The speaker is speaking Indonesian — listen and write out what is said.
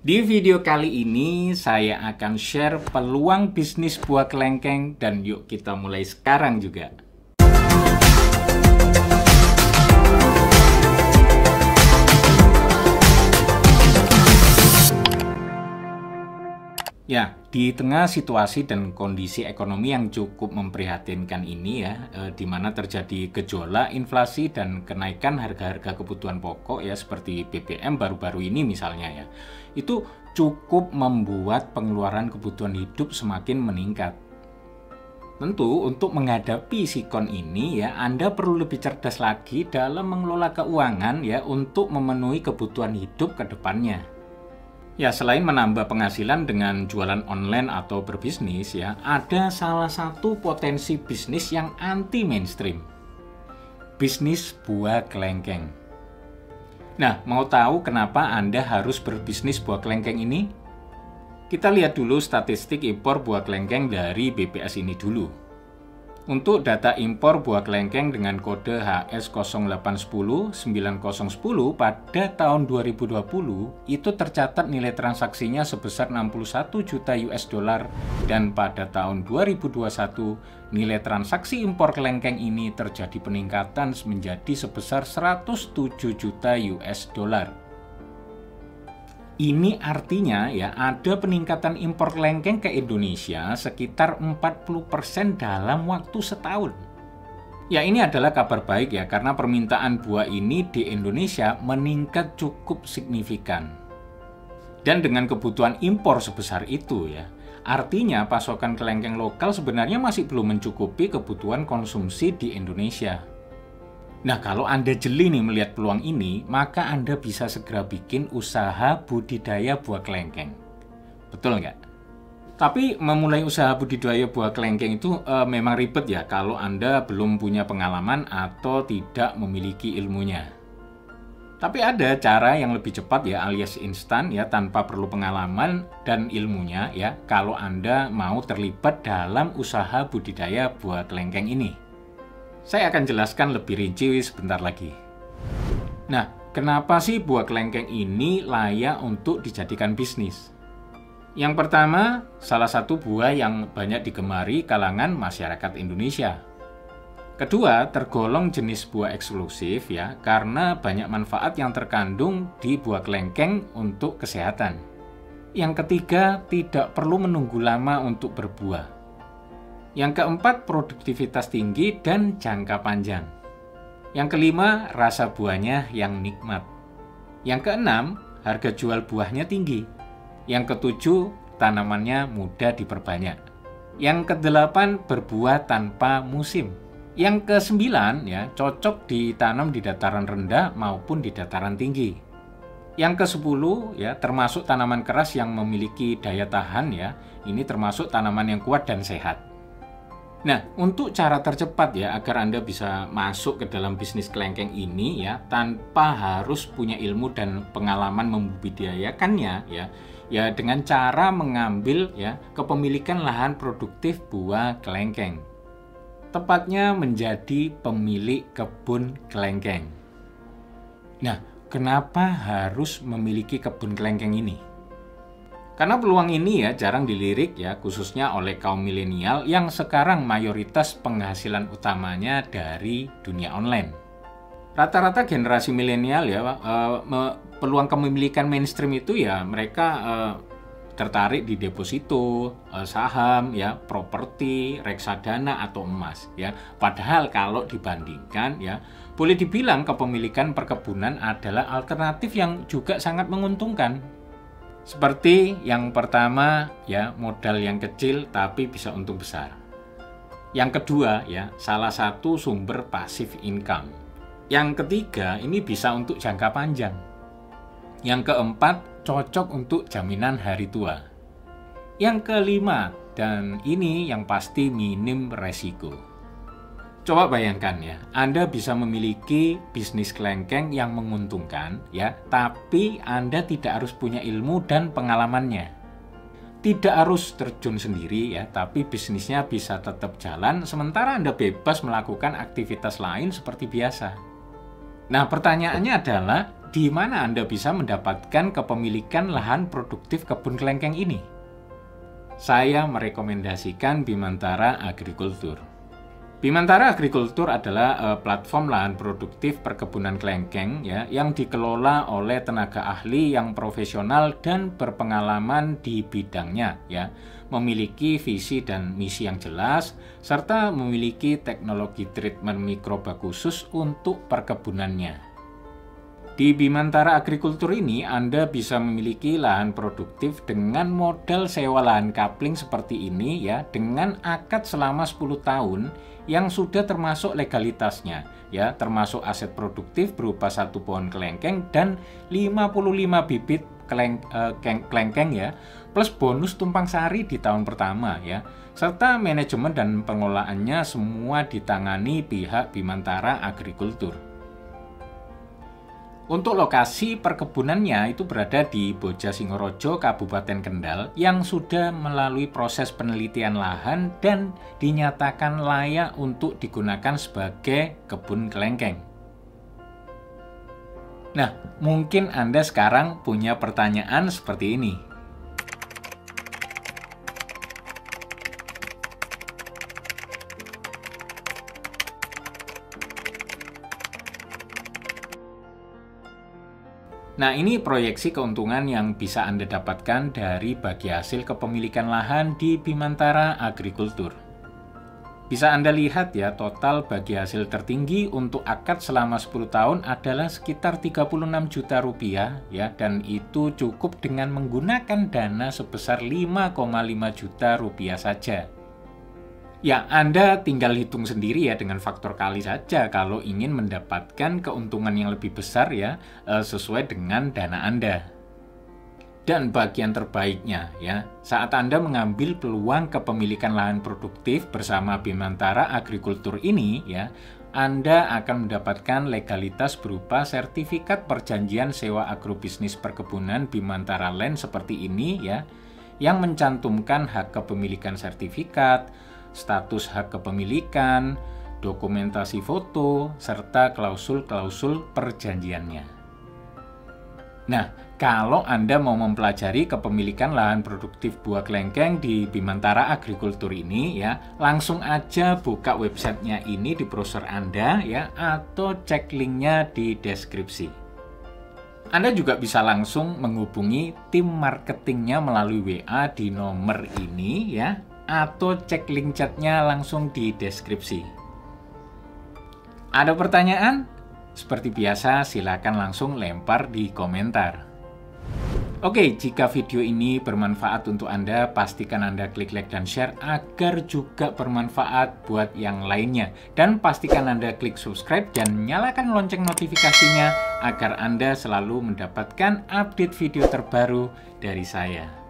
Di video kali ini saya akan share peluang bisnis buah kelengkeng dan yuk kita mulai sekarang juga. Ya, di tengah situasi dan kondisi ekonomi yang cukup memprihatinkan ini ya, di mana terjadi gejolak inflasi dan kenaikan harga-harga kebutuhan pokok ya seperti BBM baru-baru ini misalnya ya, itu cukup membuat pengeluaran kebutuhan hidup semakin meningkat. Tentu untuk menghadapi sikon ini ya, Anda perlu lebih cerdas lagi dalam mengelola keuangan ya untuk memenuhi kebutuhan hidup ke depannya. Ya, selain menambah penghasilan dengan jualan online atau berbisnis ya, ada salah satu potensi bisnis yang anti mainstream. Bisnis buah kelengkeng. Nah, mau tahu kenapa Anda harus berbisnis buah kelengkeng ini? Kita lihat dulu statistik impor buah kelengkeng dari BPS ini dulu. Untuk data impor buah kelengkeng dengan kode HS0810-9010 pada tahun 2020 itu tercatat nilai transaksinya sebesar 61 juta US dollar dan pada tahun 2021 nilai transaksi impor kelengkeng ini terjadi peningkatan menjadi sebesar 107 juta US dollar. Ini artinya ya ada peningkatan impor kelengkeng ke Indonesia sekitar 40% dalam waktu setahun. Ya, ini adalah kabar baik ya karena permintaan buah ini di Indonesia meningkat cukup signifikan. Dan dengan kebutuhan impor sebesar itu ya, artinya pasokan kelengkeng lokal sebenarnya masih belum mencukupi kebutuhan konsumsi di Indonesia. Nah, kalau Anda jeli nih melihat peluang ini, maka Anda bisa segera bikin usaha budidaya buah kelengkeng. Betul nggak? Tapi memulai usaha budidaya buah kelengkeng itu memang ribet ya kalau Anda belum punya pengalaman atau tidak memiliki ilmunya. Tapi ada cara yang lebih cepat ya alias instan ya tanpa perlu pengalaman dan ilmunya ya kalau Anda mau terlibat dalam usaha budidaya buah kelengkeng ini. Saya akan jelaskan lebih rinci sebentar lagi. Nah, kenapa sih buah kelengkeng ini layak untuk dijadikan bisnis? Yang pertama, salah satu buah yang banyak digemari kalangan masyarakat Indonesia. Kedua, tergolong jenis buah eksklusif ya, karena banyak manfaat yang terkandung di buah kelengkeng untuk kesehatan. Yang ketiga, tidak perlu menunggu lama untuk berbuah. Yang keempat, produktivitas tinggi dan jangka panjang. Yang kelima, rasa buahnya yang nikmat. Yang keenam, harga jual buahnya tinggi. Yang ketujuh, tanamannya mudah diperbanyak. Yang kedelapan, berbuah tanpa musim. Yang kesembilan, ya, cocok ditanam di dataran rendah maupun di dataran tinggi. Yang kesepuluh, ya, termasuk tanaman keras yang memiliki daya tahan, ya. Ini termasuk tanaman yang kuat dan sehat. Nah, untuk cara tercepat ya agar Anda bisa masuk ke dalam bisnis kelengkeng ini ya tanpa harus punya ilmu dan pengalaman membudidayakannya ya dengan cara mengambil ya kepemilikan lahan produktif buah kelengkeng. Tepatnya menjadi pemilik kebun kelengkeng. Nah, kenapa harus memiliki kebun kelengkeng ini? Karena peluang ini ya jarang dilirik ya khususnya oleh kaum milenial yang sekarang mayoritas penghasilan utamanya dari dunia online. Rata-rata generasi milenial ya peluang kepemilikan mainstream itu ya mereka tertarik di deposito, saham ya, properti, reksadana atau emas ya. Padahal kalau dibandingkan ya boleh dibilang kepemilikan perkebunan adalah alternatif yang juga sangat menguntungkan. Seperti yang pertama ya modal yang kecil tapi bisa untung besar. Yang kedua ya salah satu sumber pasif income. Yang ketiga ini bisa untuk jangka panjang. Yang keempat cocok untuk jaminan hari tua. Yang kelima dan ini yang pasti minim resiko. Coba bayangkan ya, Anda bisa memiliki bisnis kelengkeng yang menguntungkan ya, tapi Anda tidak harus punya ilmu dan pengalamannya. Tidak harus terjun sendiri ya, tapi bisnisnya bisa tetap jalan sementara Anda bebas melakukan aktivitas lain seperti biasa. Nah, pertanyaannya adalah di mana Anda bisa mendapatkan kepemilikan lahan produktif kebun kelengkeng ini? Saya merekomendasikan Bimantara Agrikultur. Bimantara Agrikultur adalah platform lahan produktif perkebunan kelengkeng ya, yang dikelola oleh tenaga ahli yang profesional dan berpengalaman di bidangnya ya, memiliki visi dan misi yang jelas, serta memiliki teknologi treatment mikroba khusus untuk perkebunannya. Di Bimantara Agrikultur ini, Anda bisa memiliki lahan produktif dengan modal sewa lahan kapling seperti ini ya, dengan akad selama 10 tahun yang sudah termasuk legalitasnya ya, termasuk aset produktif berupa 1 pohon kelengkeng dan 55 bibit kelengkeng ya, plus bonus tumpang sari di tahun pertama ya, serta manajemen dan pengelolaannya semua ditangani pihak Bimantara Agrikultur. Untuk lokasi perkebunannya itu berada di Bojasingorojo, Kabupaten Kendal, yang sudah melalui proses penelitian lahan dan dinyatakan layak untuk digunakan sebagai kebun kelengkeng. Nah, mungkin Anda sekarang punya pertanyaan seperti ini. Nah, ini proyeksi keuntungan yang bisa Anda dapatkan dari bagi hasil kepemilikan lahan di Bimantara Agrikultur. Bisa Anda lihat ya, total bagi hasil tertinggi untuk akad selama 10 tahun adalah sekitar 36 juta rupiah ya, dan itu cukup dengan menggunakan dana sebesar 5,5 juta rupiah saja. Ya, Anda tinggal hitung sendiri ya dengan faktor kali saja kalau ingin mendapatkan keuntungan yang lebih besar ya, sesuai dengan dana Anda. Dan bagian terbaiknya ya, saat Anda mengambil peluang kepemilikan lahan produktif bersama Bimantara Agrikultur ini ya, Anda akan mendapatkan legalitas berupa sertifikat perjanjian sewa agrobisnis perkebunan Bimantara Land seperti ini ya, yang mencantumkan hak kepemilikan sertifikat, status hak kepemilikan, dokumentasi foto, serta klausul-klausul perjanjiannya. Nah, kalau Anda mau mempelajari kepemilikan lahan produktif buah kelengkeng di Bimantara Agrikultur ini ya, langsung aja buka websitenya ini di browser Anda ya, atau cek linknya di deskripsi. Anda juga bisa langsung menghubungi tim marketingnya melalui WA di nomor ini ya, atau cek link chatnya langsung di deskripsi. Ada pertanyaan? Seperti biasa, silakan langsung lempar di komentar. Oke, jika video ini bermanfaat untuk Anda, pastikan Anda klik like dan share agar juga bermanfaat buat yang lainnya. Dan pastikan Anda klik subscribe dan nyalakan lonceng notifikasinya agar Anda selalu mendapatkan update video terbaru dari saya.